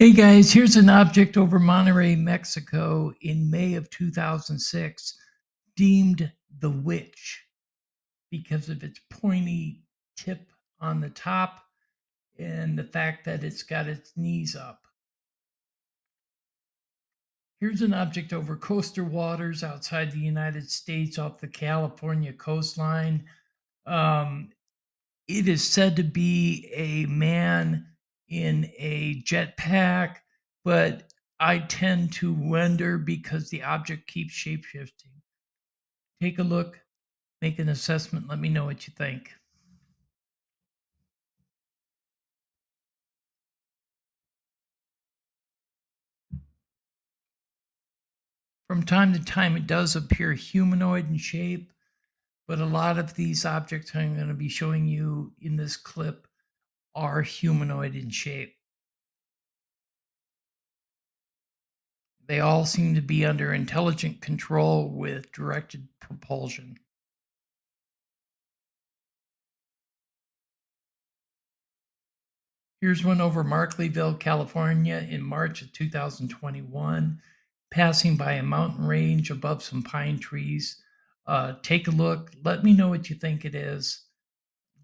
Hey guys, here's an object over Monterrey, Mexico in May of 2006, deemed the witch because of its pointy tip on the top and the fact that it's got its knees up. Here's an object over coastal waters outside the United States off the California coastline. Um, it is said to be a man in a jetpack, but I tend to wonder because the object keeps shapeshifting. Take a look, make an assessment, let me know what you think. From time to time, it does appear humanoid in shape, but a lot of these objects I'm going to be showing you in this clip are humanoid in shape. They all seem to be under intelligent control with directed propulsion. Here's one over Markleeville, California in March of 2021, passing by a mountain range above some pine trees. Take a look. Let me know what you think it is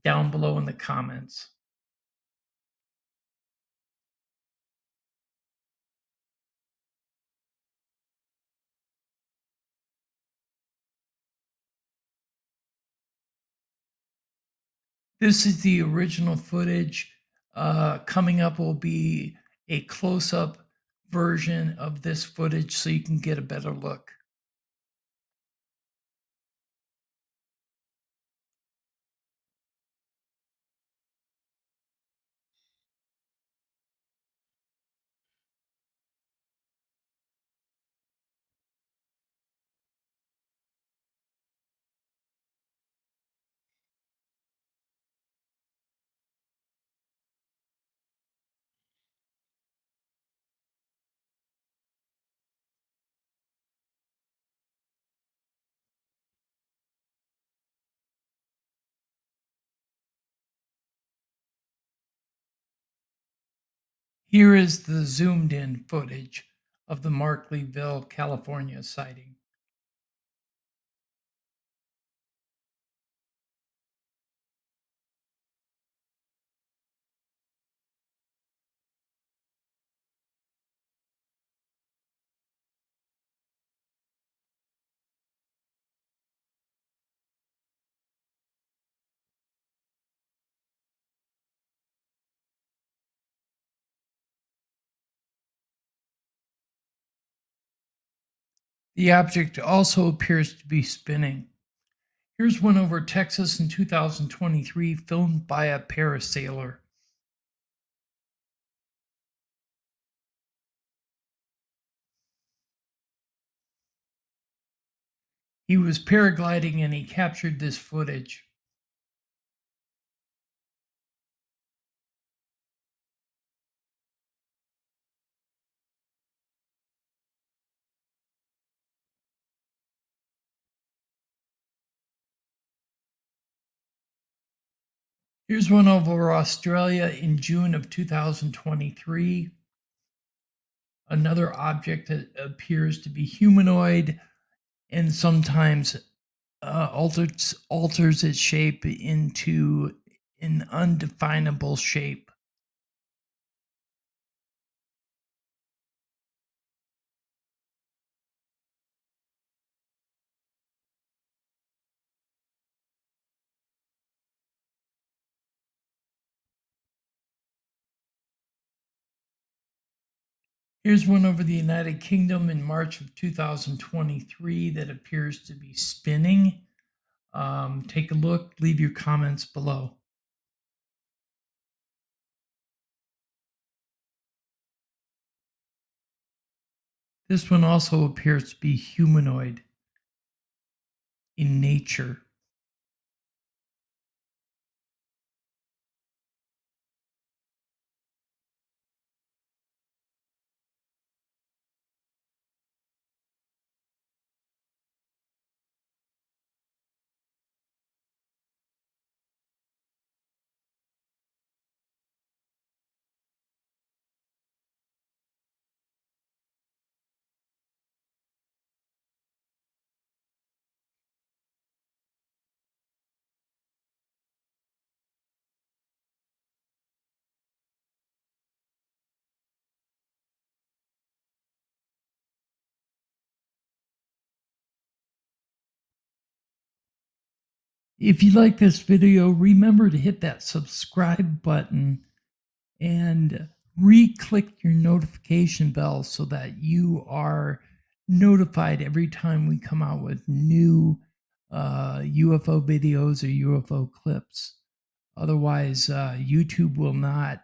down below in the comments. This is the original footage. Coming up will be a close-up version of this footage so you can get a better look. Here is the zoomed in footage of the Markleeville, California sighting. The object also appears to be spinning. Here's one over Texas in 2023, filmed by a parasailer. He was paragliding and he captured this footage. Here's one over Australia in June of 2023. Another object that appears to be humanoid and sometimes alters its shape into an undefinable shape. Here's one over the United Kingdom in March of 2023 that appears to be spinning. Take a look, leave your comments below. This one also appears to be humanoid in nature. If you like this video, remember to hit that subscribe button and re-click your notification bell so that you are notified every time we come out with new UFO videos or UFO clips. Otherwise, YouTube will not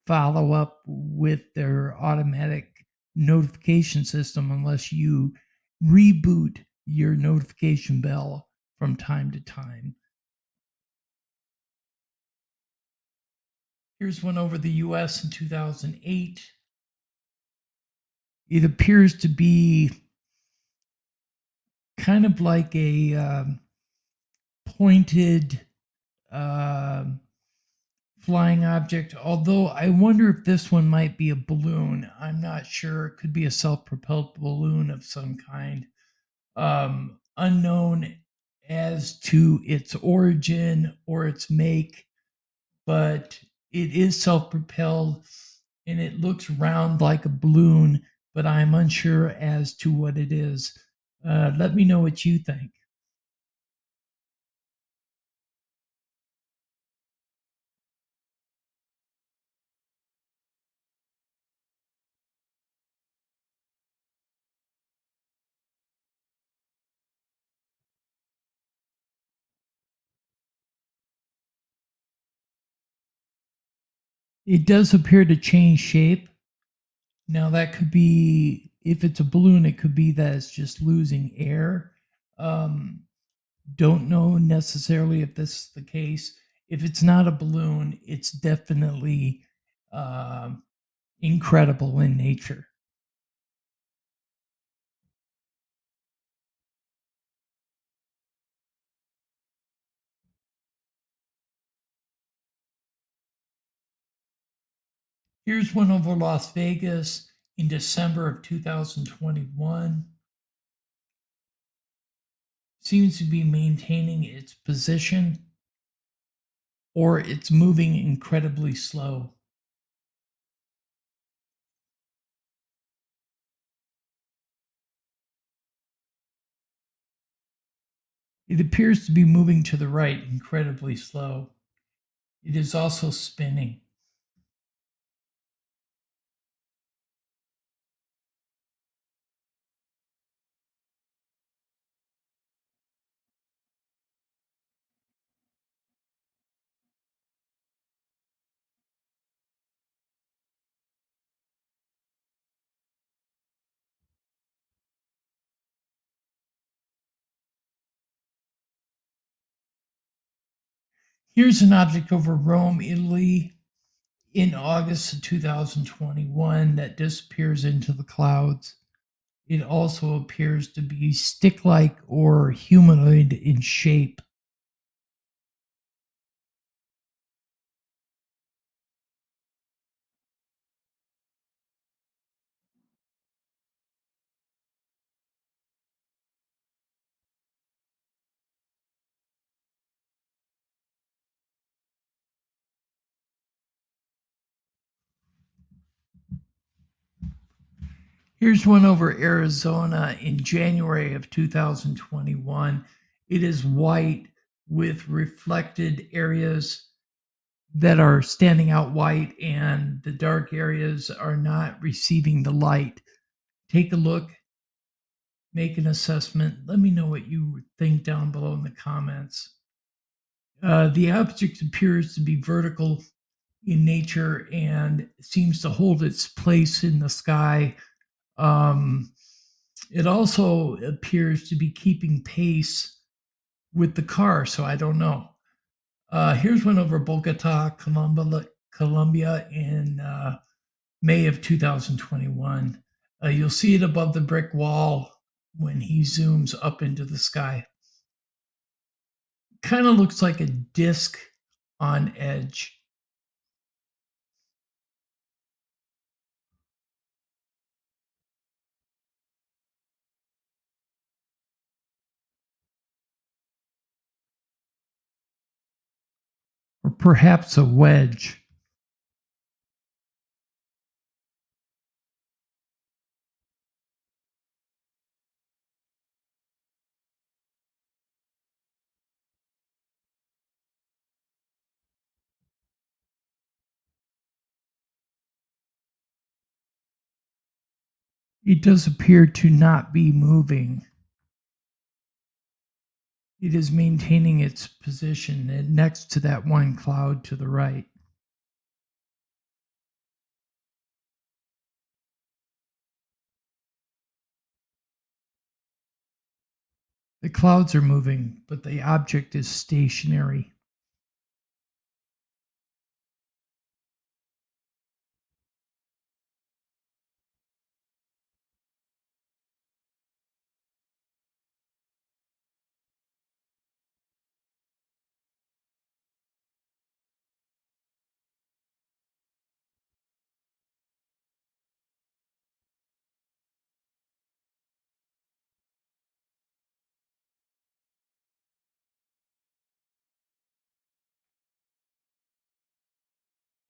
follow up with their automatic notification system unless you reboot your notification bell from time to time. Here's one over the US in 2008. It appears to be kind of like a pointed uh, flying object, although I wonder if this one might be a balloon. I'm not sure. It could be a self propelled balloon of some kind. Unknown as to its origin or its make, but it is self propelled and it looks round like a balloon, but I'm unsure as to what it is. Let me know what you think. It does appear to change shape. Now, that could be, if it's a balloon, it could be that it's just losing air. Um, don't know necessarily if this is the case. If it's not a balloon, it's definitely incredible in nature. Here's one over Las Vegas in December of 2021. Seems to be maintaining its position or it's moving incredibly slow. It appears to be moving to the right incredibly slow. It is also spinning. Here's an object over Rome, Italy in August of 2021 that disappears into the clouds. It also appears to be stick like or humanoid in shape. Here's one over Arizona in January of 2021. It is white with reflected areas that are standing out white, and the dark areas are not receiving the light. Take a look, make an assessment. Let me know what you think down below in the comments. The object appears to be vertical in nature and seems to hold its place in the sky. Um, it also appears to be keeping pace with the car, so I don't know. Here's one over Bogota, Colombia in May of 2021. You'll see it above the brick wall when he zooms up into the sky. Kind of looks like a disc on edge. Or perhaps a wedge. It does appear to not be moving. It is maintaining its position next to that one cloud to the right. The clouds are moving, but the object is stationary.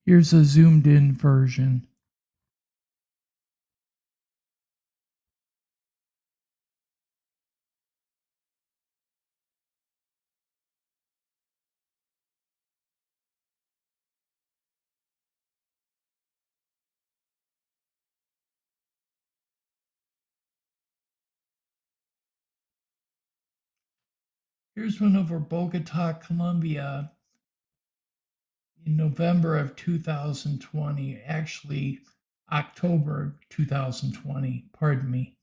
Here's a zoomed in version. Here's one over Bogota, Colombia in November of 2020, actually October of 2020, pardon me.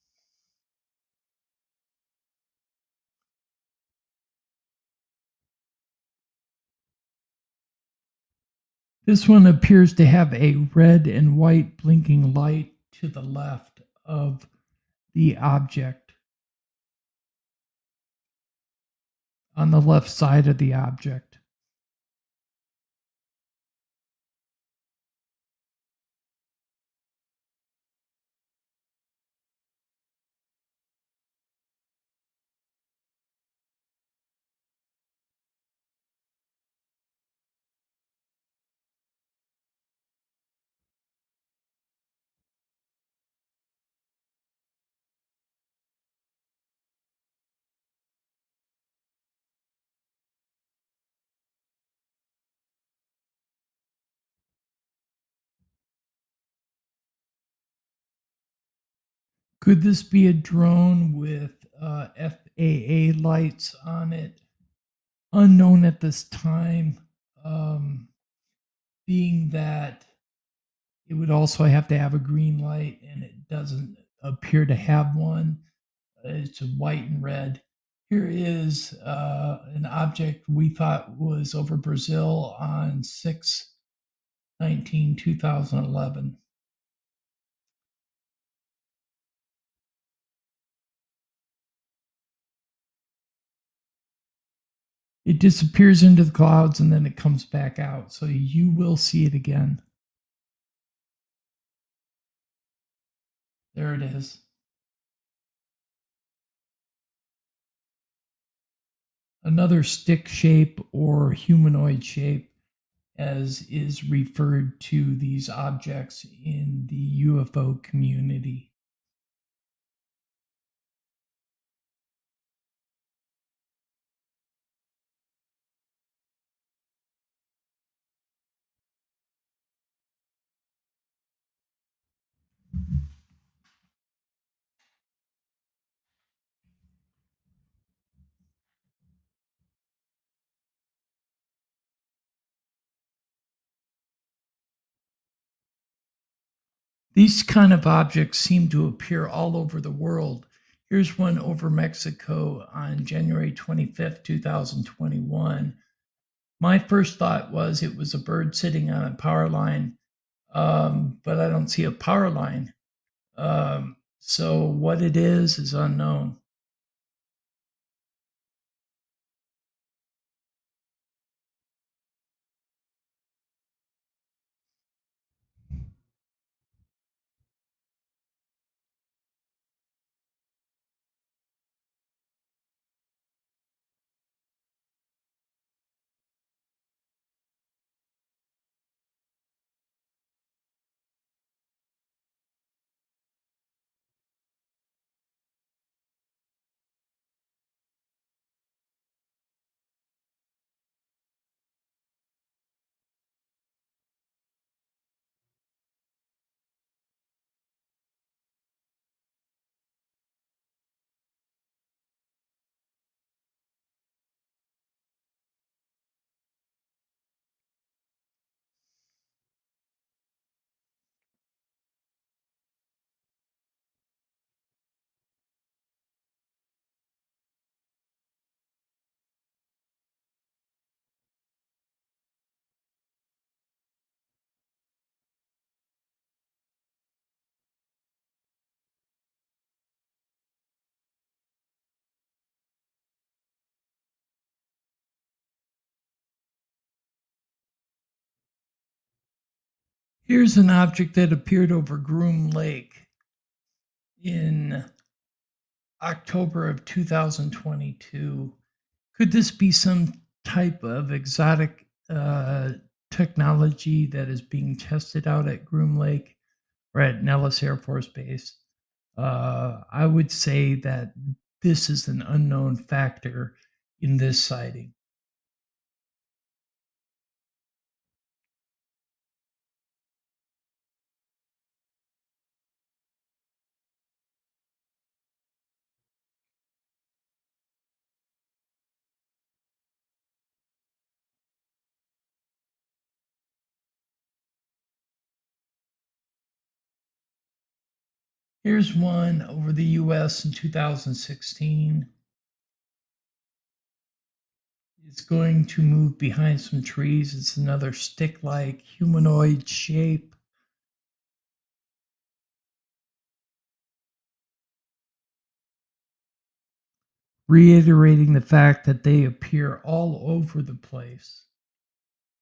This one appears to have a red and white blinking light to the left of the object, on the left side of the object. Could this be a drone with FAA lights on it? Unknown at this time, um, being that it would also have to have a green light, and it doesn't appear to have one. It's white and red. Here is an object we thought was over Brazil on 6/19/2011. It disappears into the clouds and then it comes back out. So you will see it again. There it is. Another stick shape or humanoid shape, as is referred to these objects in the UFO community. These kind of objects seem to appear all over the world. Here's one over Mexico on January 25th, 2021. My first thought was it was a bird sitting on a power line, but I don't see a power line. So what it is unknown. Here's an object that appeared over Groom Lake in October of 2022. Could this be some type of exotic technology that is being tested out at Groom Lake or at Nellis Air Force Base? I would say that this is an unknown factor in this sighting. Here's one over the US in 2016. It's going to move behind some trees. It's another stick like humanoid shape. Reiterating the fact that they appear all over the place.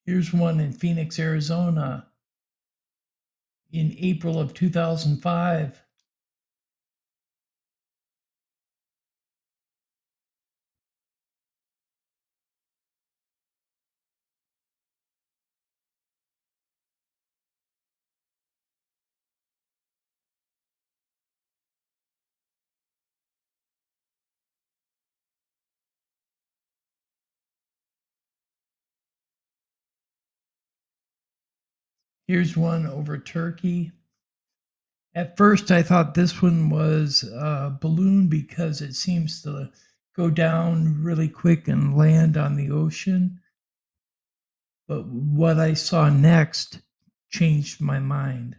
Here's one in Phoenix, Arizona in April of 2005. Here's one over Turkey. At first, I thought this one was a balloon because it seems to go down really quick and land on the ocean. But what I saw next changed my mind.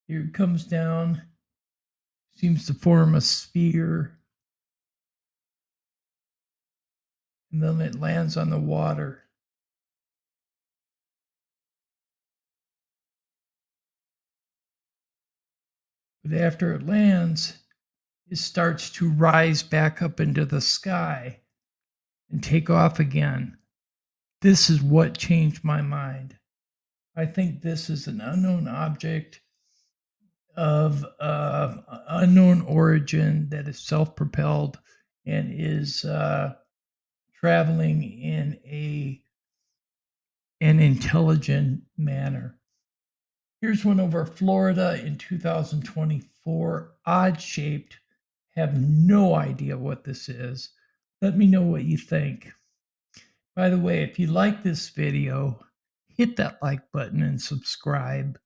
Here it comes down, seems to form a sphere, and then it lands on the water. But after it lands, it starts to rise back up into the sky and take off again. This is what changed my mind. I think this is an unknown object of unknown origin that is self-propelled and is traveling in an intelligent manner. Here's one over Florida in 2024, odd shaped. Have no idea what this is. Let me know what you think. By the way, if you like this video, hit that like button and subscribe.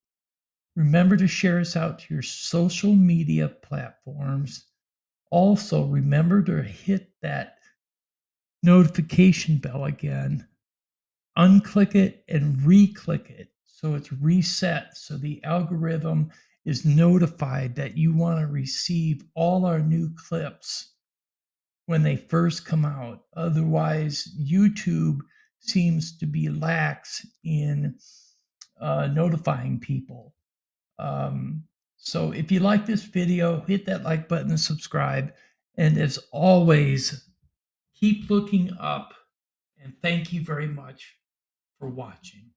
Remember to share us out to your social media platforms. Also, remember to hit that notification bell again. Unclick it and re-click it so it's reset so the algorithm is notified that you want to receive all our new clips when they first come out. Otherwise, YouTube seems to be lax in notifying people. So if you like this video, hit that like button and subscribe. And as always, keep looking up. And thank you very much for watching.